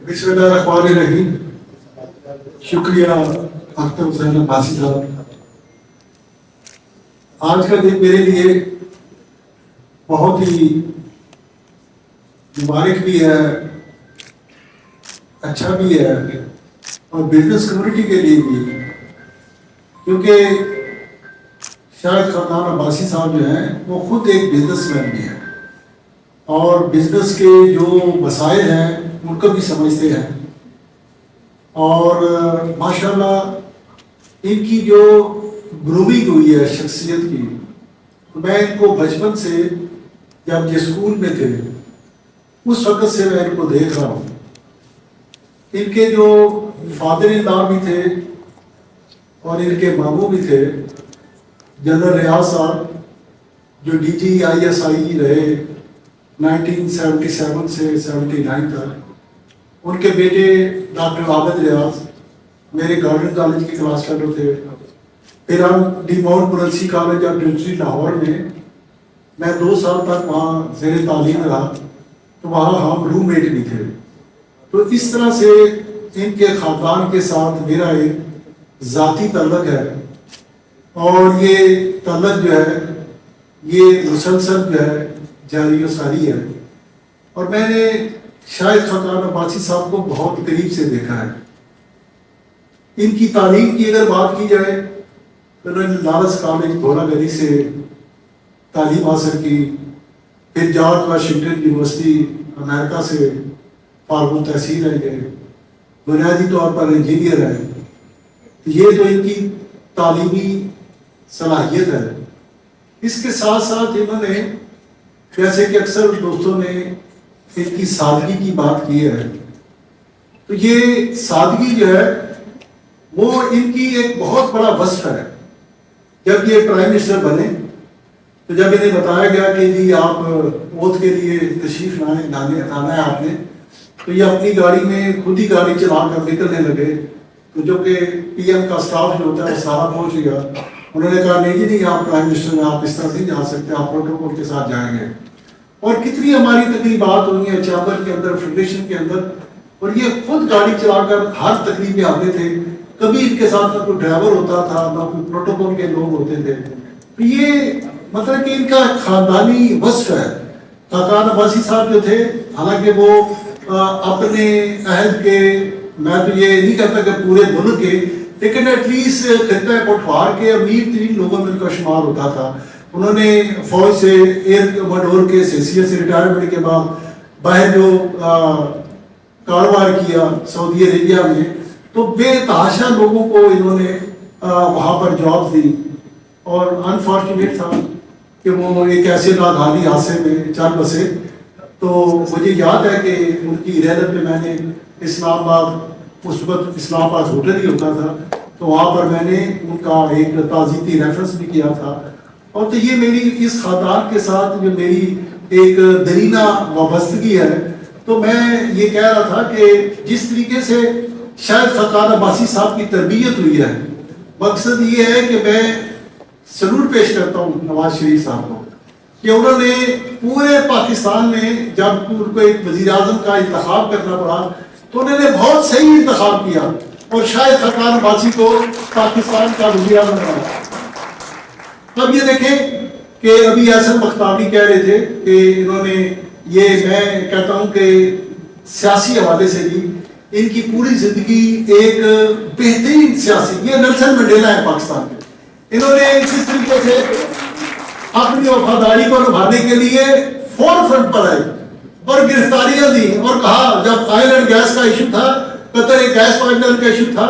بسم اللہ الرحمن الرحیم. شکریہ اختر حسین عباسی صاحب. آج کا دن میرے لیے بہت ہی مبارک بھی ہے، اچھا بھی ہے، اور بزنس کمیونٹی کے لیے بھی، کیونکہ شاید خاندان عباسی صاحب جو ہیں وہ خود ایک بزنس مین بھی ہیں اور بزنس کے جو مسائل ہیں ان کو بھی سمجھتے ہیں، اور ماشاءاللہ ان کی جو گرومنگ ہوئی ہے شخصیت کی، میں ان کو بچپن سے جب یہ اسکول میں تھے اس وقت سے میں ان کو دیکھ رہا ہوں. ان کے جو فادر ان لا بھی تھے اور ان کے ماموں بھی تھے جنرل ریاض صاحب، جو D G I S I رہے 1977 سے 79 تک. ان کے بیٹے ڈاکٹر عابد ریاض میرے گارڈن کالج کے کلاس فیلو تھے. پھر ہم De Montmorency college of dentistry Lahore میں 2 سال تک وہاں زیر تعلیم رہا، تو وہاں ہم روم میٹ بھی تھے. تو اس طرح سے ان کے خاندان کے ساتھ میرا ایک ذاتی تعلق ہے، اور یہ تعلق جو ہے یہ مسلسل جو ہے جاری و ساری ہے. اور میں نے شاید خاندان عباسی صاحب کو بہت قریب سے دیکھا ہے. ان کی تعلیم کی اگر بات کی جائے تو انہوں نے لارنس کالج گھوڑا گلی سے تعلیم حاصل کی، پھر جارج واشنگٹن یونیورسٹی امریکہ سے فارغ التحصیل ہے، گئے بنیادی طور پر انجینئر ہے. یہ تو ان کی تعلیمی صلاحیت ہے. اس کے ساتھ ساتھ انہوں نے، جیسے کہ اکثر دوستوں نے ان کی سادگی کی بات کی ہے، تو یہ سادگی جو ہے وہ ان کی ایک بہت بڑا وصف ہے. جب یہ پرائم منسٹر بنے تو جب انہیں بتایا گیا کہ جی آپ اوتھ کے لیے تشریف لانا ہے آپ نے، تو یہ اپنی گاڑی میں خود ہی گاڑی چلا کر نکلنے لگے. تو جو کہ پی ایم کا سٹاف جو ہوتا ہے وہ سارا پہنچ گیا. انہوں نے کہا نہیں جی نہیں، آپ پرائم منسٹر میں آپ اس طرح نہیں جا سکتے، آپ پروٹوکول کے ساتھ جائیں گے. اور کتنی ہماری تقریبات ہوئی ہیں چیمبر کے اندر، فیڈریشن کے اندر، اور یہ خود گاڑی چلا کر ہر تقریب میں آتے تھے. کبھی ان کے ساتھ نہ کوئی ڈرائیور ہوتا تھا نہ کوئی پروٹوکول کے لوگ ہوتے تھے. یہ مطلب کہ ان کا خاندانی وصف ہے. خاقان عباسی صاحب جو تھے، حالانکہ وہ اپنے عہد کے، میں تو یہ نہیں کہتا کہ پورے ملک کے، لیکن ایٹ لیسٹ خطہ پٹوار کے امیر ترین لوگوں میں ان کا شمار ہوتا تھا. انہوں نے فوج سے ایئر کمانڈور کے حیثیت سے ریٹائرمنٹ کے بعد باہر جو کاروبار کیا سعودی عربیہ میں، تو بے تحاشا لوگوں کو انہوں نے وہاں پر جاب دی. اور انفارچونیٹ تھا کہ وہ ایک ایسے ناگہانی حادثے میں چل بسے. تو مجھے یاد ہے کہ ان کی رحلت میں میں نے اسلام آباد، اس وقت اسلام آباد ہوٹل ہی ہوتا تھا، تو وہاں پر میں نے ان کا ایک تعزیتی ریفرنس بھی کیا تھا. اور تو یہ میری اس خاندان کے ساتھ جو میری ایک درینہ وابستگی ہے. تو میں یہ کہہ رہا تھا کہ جس طریقے سے شاید خاقان عباسی صاحب کی تربیت ہوئی ہے، مقصد یہ ہے کہ میں سلوٹ پیش کرتا ہوں نواز شریف صاحب کو کہ انہوں نے پورے پاکستان میں جب ان کو ایک وزیر اعظم کا انتخاب کرنا پڑا تو انہوں نے بہت صحیح انتخاب کیا، اور شاید خاقان عباسی کو پاکستان کا وزیر اعظم بنایا. اب یہ دیکھیں کہ ابھی احسن بختیاری کہہ رہے تھے کہ انہوں نے، یہ میں کہتا ہوں کہ سیاسی حوالے سے بھی ان کی پوری زندگی ایک بہترین سیاسی، یہ نیلسن منڈیلا ہے پاکستان کے. انہوں نے اس طریقے سے اپنی وفاداری کو نبھانے کے لیے فور فرنٹ پر آئے اور گرفتاریاں دی، اور کہا جب آئل اینڈ گیس کا ایشو تھا، قطر ایک گیس پائپ لائن کا ایشو تھا،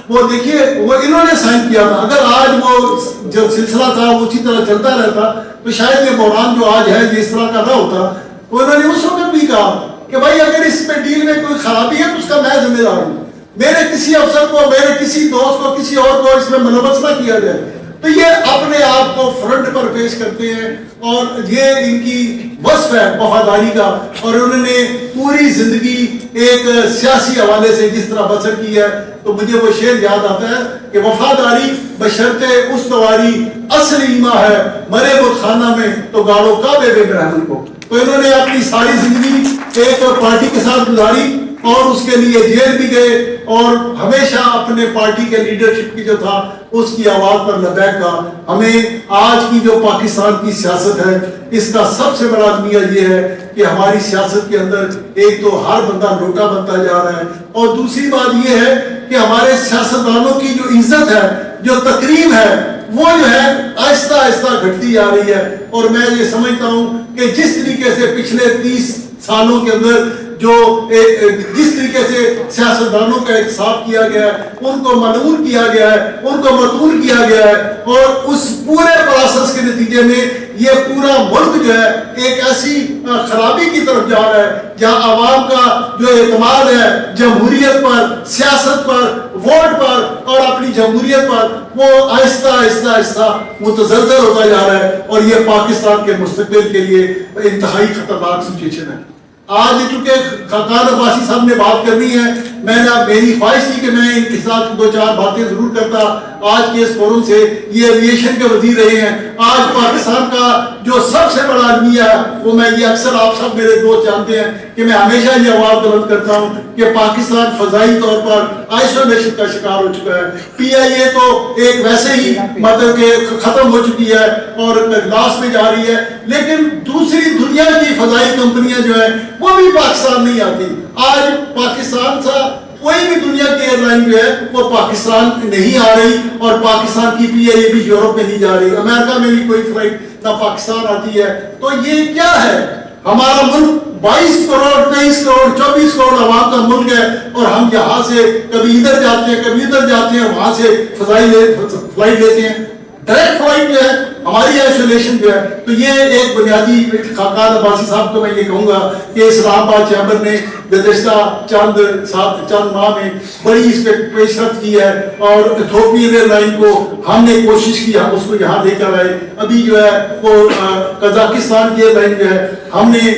وہ دیکھیے وہ انہوں نے سائن کیا تھا. اگر آج وہ جو سلسلہ تھا وہ اسی طرح چلتا رہتا تو شاید یہ بحران جو آج ہے یہ اس طرح کا نہ ہوتا. تو انہوں نے اس وقت بھی کہا کہ بھائی اگر اس پہ ڈیل میں کوئی خرابی ہے تو اس کا میں ذمہ دار ہوں، میرے کسی افسر کو، میرے کسی دوست کو، کسی اور کو اس میں ملوث نہ کیا جائے. تو یہ اپنے آپ کو فرنٹ پر پیش کرتے ہیں، اور یہ ان کی وصف ہے وفاداری کا. اور انہوں نے پوری زندگی ایک سیاسی حوالے سے جس طرح بسر کی ہے، تو مجھے وہ شعر یاد آتا ہے کہ وفاداری بشرط استواری اصل ایما ہے، مرے بت خانہ میں تو گاڑو کعبے بے برہمن کو. تو انہوں نے اپنی ساری زندگی ایک پارٹی کے ساتھ گزاری، اور اس کے لیے جیل بھی گئے اور ہمیشہ اپنے پارٹی کے لیڈرشپ کی جو تھا اس کی آواز پر لبیک کہا. ہمیں آج کی جو پاکستان کی سیاست ہے اس کا سب سے بڑا المیہ یہ ہے کہ ہماری سیاست کے اندر ایک تو ہر بندہ لوٹا بنتا جا رہا ہے اور دوسری بات یہ ہے کہ ہمارے سیاستدانوں کی جو عزت ہے جو تقریم ہے وہ جو ہے آہستہ آہستہ گھٹتی جا رہی ہے. اور میں یہ سمجھتا ہوں کہ جس طریقے سے پچھلے 30 سالوں کے اندر جو جس طریقے سے سیاستدانوں کا احتساب کیا گیا ہے ان کو ملعون کیا گیا ہے ان کو مطعون کیا گیا ہے اور اس پورے پروسیس کے نتیجے میں یہ پورا ملک جو ہے ایک ایسی خرابی کی طرف جا رہا ہے جہاں عوام کا جو اعتماد ہے جمہوریت پر سیاست پر ووٹ پر اور اپنی جمہوریت پر وہ آہستہ آہستہ آہستہ متزلزل ہوتا جا رہا ہے اور یہ پاکستان کے مستقبل کے لیے انتہائی خطرناک سچویشن ہے. آج چونکہ خاقان عباسی صاحب نے بات کرنی ہے میری خواہش تھی کہ میں ان کے ساتھ 2-4 باتیں ضرور کرتا. آج کے اس فورم سے یہ ایویشن کے وزیر رہے ہیں. آج پاکستان کا جو سب سے بڑا المیہ ہے وہ میں یہ اکثر آپ سب میرے دوست جانتے ہیں کہ میں ہمیشہ یہ آواز بلند کرتا ہوں کہ پاکستان فضائی طور پر آئسولیشن کا شکار ہو چکا ہے. پی آئی اے تو ایک ویسے ہی مطلب کہ ختم ہو چکی ہے اور اجلاس میں جا رہی ہے لیکن دوسری دنیا کی فضائی کمپنیاں جو ہیں وہ بھی پاکستان نہیں آتی. آج پاکستان سے کوئی بھی دنیا کی ایئر لائن جو ہے وہ پاکستان نہیں آ رہی اور پاکستان کی پی آئی اے بھی یورپ میں نہیں جا رہی. امریکہ میں بھی کوئی فلائٹ نہ پاکستان آتی ہے. تو یہ کیا ہے؟ ہمارا ملک 22 کروڑ 23 کروڑ 24 کروڑ عوام کا ملک ہے اور ہم یہاں سے کبھی ادھر جاتے ہیں کبھی ادھر جاتے ہیں وہاں سے فلائٹ لیتے ہیں. ڈائریکٹ فلائٹ جو ہے ہماری آئسولیشن جو ہے تو یہ ایک بنیادی خاقان عباسی صاحب کو میں یہ کہوں گا کہ اسلام آباد چیمبر نے گزشتہ چند ماہ میں بڑی اس پہ پیش رفت کی ہے اور ایتھوپین ایئر لائن کو ہم نے کوشش کی ہم اس کو یہاں لے کر آئے. ابھی جو ہے وہ قزاقستان کی ایئر لائن جو ہے ہم نے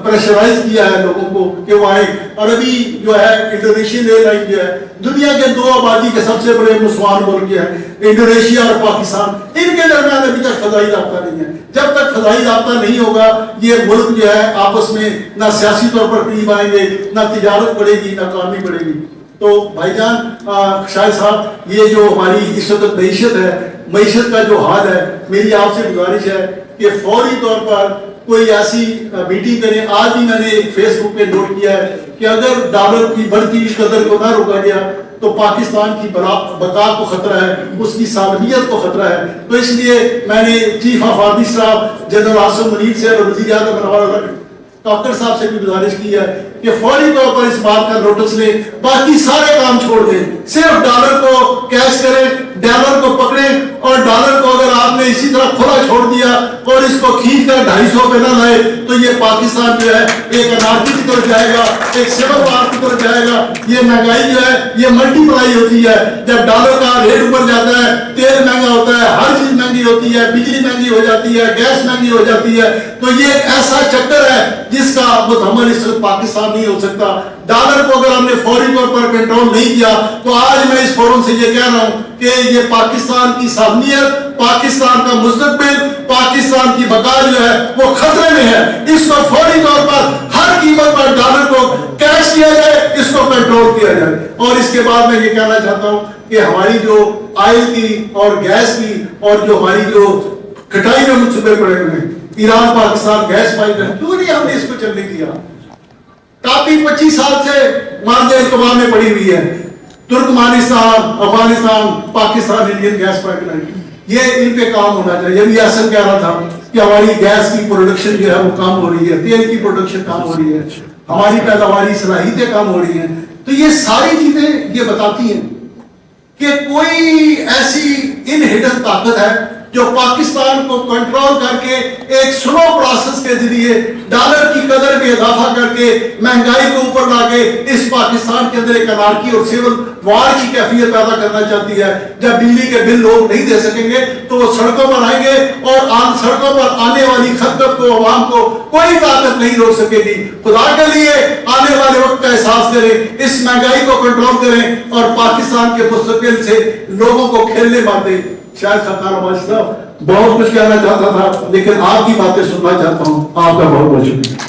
پریشرائز کیا ہے لوگوں کو کہ وہ آئے. اور ابھی جو ہے انڈونیشین ایئر لائن جو ہے دنیا کے 2 آبادی کے سب سے بڑے مسلمان ملک ہیں انڈونیشیا اور پاکستان. ان کے درمیان ابھی تک فضائی رابطہ نہیں ہے. جب تک فضائی رابطہ نہیں ہوگا یہ ملک جو ہے آپس میں نہ سیاسی طور پر قریب آئیں گے نہ تجارت بڑھے گی نہ اکانومی بڑھے گی. تو بھائی جان شاہد صاحب یہ جو ہماری اس وقت معیشت ہے معیشت کا جو حال ہے میری آپ سے گزارش ہے کہ فوری طور پر کوئی ایسی میٹنگ کریں. آج بھی میں نے فیس بک پہ نوٹ کیا ہے کہ اگر ڈالر کی بڑھتی قدر کو نہ روکا گیا تو پاکستان کی بقا کو خطرہ ہے اس کی سالمیت کو خطرہ ہے. تو اس لیے میں نے chief of army staff general Asim Munir سے اور وزیر اعظم ڈاکٹر صاحب سے بھی گزارش کی ہے کہ فوری طور پر اس بات کا نوٹس لیں باقی سارے کام چھوڑ دیں صرف ڈالر کو کیش کریں ڈالر کو پکڑیں اور ڈالر کو اگر آپ نے اسی طرح کھلا چھوڑ دیا اور اس کو کھینچ کر 250 پہ نہ لائے تو یہ پاکستان جو ہے ایک انارکی کی طرف جائے گا ایک سیول وار کی طرف جائے گا. یہ مہنگائی جو ہے یہ ملٹی پلائی ہوتی ہے جب ڈالر کا ریٹ اوپر جاتا ہے تیل مہنگا ہوتا ہے ہر چیز مہنگی ہوتی ہے بجلی مہنگی ہو جاتی ہے گیس مہنگی ہو جاتی ہے. تو یہ ایک ایسا چکر ہے جس کا متحمل اس وقت پاکستان نہیں ہو سکتا. ڈالر کو اگر ہم نے فوری طور پر کنٹرول نہیں کیا تو آج میں اس فورم سے یہ کہہ رہا ہوں کہ یہ پاکستان کی سالمیت پاکستان کا مستقبل پاکستان کی بقا جو ہے وہ خطرے میں ہے. اس کو فوری طور پر ہر قیمت پر ڈالر کو کیش کیا جائے اس کو کنٹرول کیا جائے. اور اس کے بعد میں یہ کہنا چاہتا ہوں کہ ہماری جو آئل کی اور گیس کی اور جو ہماری جو کٹائی میں منصوبے پڑے ہوئے ہیں Iran Pakistan gas pipeline کیوں نہیں ہم نے اس کو چلنے دیا. کافی 25 سال سے مارج اعتبار میں پڑی ہوئی ہے Turkmenistan Afghanistan Pakistan Indian gas pipeline یہ ان پہ کام ہونا چاہیے. ابھی ایسا کہہ رہا تھا کہ ہماری گیس کی پروڈکشن جو ہے وہ کام ہو رہی ہے تیل کی پروڈکشن کام ہو رہی ہے ہماری پیداواری صلاحیتیں کام ہو رہی ہیں. تو یہ ساری چیزیں یہ بتاتی ہیں کہ کوئی ایسی ان ہڈن طاقت ہے جو پاکستان کو کنٹرول کر کے ایک سلو پروسیس کے ذریعے ڈالر کی قدر میں اضافہ کر کے مہنگائی کو اوپر لا کے اس پاکستان کے اندر ایک انارکی اور سیول وار کی کیفیت پیدا کرنا چاہتی ہے. جب بجلی کے بل لوگ نہیں دے سکیں گے تو وہ سڑکوں پر آئیں گے اور سڑکوں پر آنے والی خدمت کو عوام کو کوئی طاقت نہیں روک سکے گی. خدا کے لیے آنے والے وقت کا احساس کریں اس مہنگائی کو کنٹرول کریں اور پاکستان کے مستقبل سے لوگوں کو کھیلنے مت دیں. شاید خاقان عباسی صاحب بہت کچھ کہنا چاہتا تھا لیکن آپ کی باتیں سننا چاہتا ہوں. آپ کا بہت بہت شکریہ.